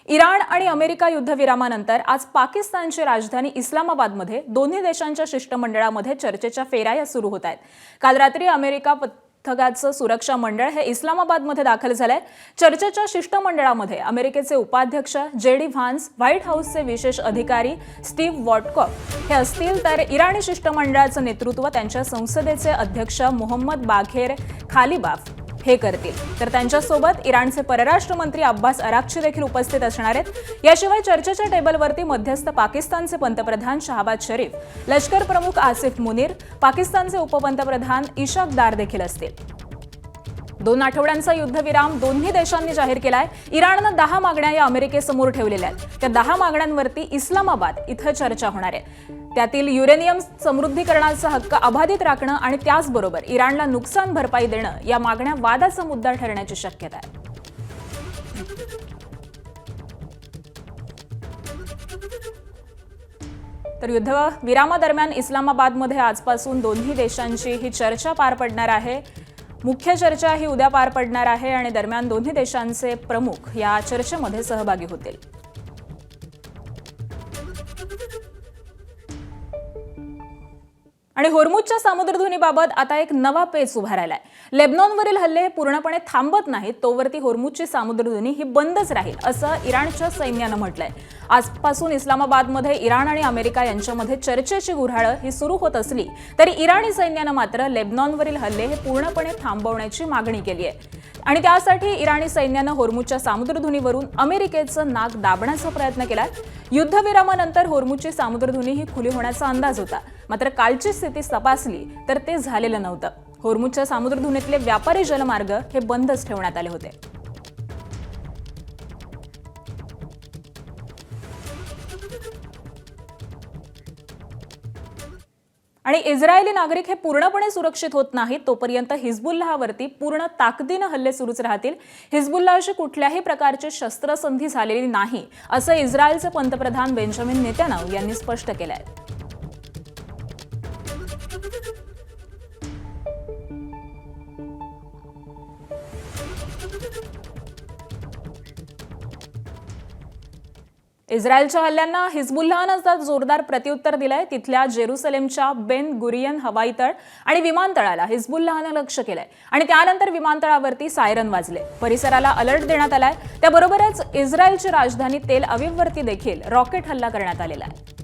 Iran आणि America युद्धविरामानंतर आज पाकिस्तानची राजधानी इस्लामाबादमध्ये दोन्ही देशांच्या शिष्टमंडळामध्ये चर्चेच्या फेऱ्या सुरू होत आहेत। काल रात्री अमेरिका पथकाचं सुरक्षा मंडळ हे इस्लामाबादमध्ये दाखल झालंय। चर्चेच्या शिष्टमंडळामध्ये अमेरिकेचे उपाध्यक्ष जेडी व्हान्स, व्हाईट हाऊसचे विशेष अधिकारी स्टीव्ह वॉटकॉफ हे असतील, तर इराणी शिष्टमंडळाचं नेतृत्व त्यांच्या संसदेचे अध्यक्ष मोहम्मद बाघेर खालिबाफ हे करतील। तर त्यांच्यासोबत इराणचे परराष्ट्र मंत्री अब्बास अराक्ची देखील उपस्थित असणार आहेत। याशिवाय चर्चेच्या टेबलवरती मध्यस्थ पाकिस्तानचे पंतप्रधान शहबाज शरीफ, लष्कर प्रमुख आसिफ मुनीर, पाकिस्तानचे उपपंतप्रधान इशाक दार देखील असतील। 2 आठवड्यांचा युद्धविराम दोन्ही देशांनी जाहीर केलाय। इराणनं 10 मागण्या या अमेरिकेसमोर ठेवलेल्या आहेत। त्या 10 मागण्यांवरती इस्लामाबाद इथं चर्चा होणार आहे। त्यातील युरेनियम समृद्धीकरणाचा हक्क अबाधित राखणं आणि त्याचबरोबर इराणला नुकसान भरपाई देणं या मागण्या वादाचा मुद्दा ठरण्याची शक्यता आहे। तर युद्धविरामादरम्यान इस्लामाबादमध्ये आजपासून दोन्ही देशांची ही चर्चा पार पडणार आहे। मुख्य चर्चा ही उद्या पार पडणार आहे आणि दरम्यान दोन्ही देशांचे प्रमुख या चर्चेमध्ये सहभागी होतील। आणि होर्मुझच्या सामुद्रधुनीबाबत आता एक नवा पेच उभा राहिलाय। लेबनॉनवरील हल्ले पूर्णपणे थांबत नाहीत तोवरती होर्मुझची सामुद्रधुनी ही बंदच राहील, असं इराणच्या सैन्यानं म्हटलंय। आजपासून इस्लामाबादमध्ये इराण आणि अमेरिका यांच्यामध्ये चर्चेची गुऱ्हाळ ही सुरू होत असली तरी इराणी सैन्यानं मात्र लेबनॉनवरील हल्ले हे पूर्णपणे थांबवण्याची मागणी केली आहे। आणि त्यासाठी इराणी सैन्यानं होर्मुझच्या सामुद्रधुनीवरून अमेरिकेचं नाक दाबण्याचा प्रयत्न केलाय। युद्धविरामानंतर होर्मुझची सामुद्रधुनी ही खुली होण्याचा अंदाज होता, मात्र कालची स्थिती तपासली तर ते झालेलं नव्हतं। होर्मुझच्या सामुद्रधुनीतले व्यापारी जलमार्ग हे बंदच ठेवण्यात आले होते। आणि इस्रायली नागरिक हे पूर्णपणे सुरक्षित होत नाहीत तोपर्यंत हिजबुल्लाहवरती पूर्ण ताकदीनं हल्ले सुरूच राहतील। हिजबुल्लाहशी कुठल्याही प्रकारची शस्त्रसंधी झालेली नाही, असं इस्रायलचे पंतप्रधान बेंजामिन नेतन्याहू यांनी स्पष्ट केलंय। इस्रायलच्या हल्ल्यांना हिजबुल्लाहनं जोरदार प्रत्युत्तर दिलंय। तिथल्या जेरुसलेमच्या बेन गुरियन हवाई तळ आणि विमानतळाला हिजबुल्लाहनं लक्ष्य केलंय आणि त्यानंतर विमानतळावरती सायरन वाजले। परिसराला अलर्ट देण्यात आलाय। त्याबरोबरच इस्रायलची राजधानी तेल अविववरती देखील रॉकेट हल्ला करण्यात आलेला आहे।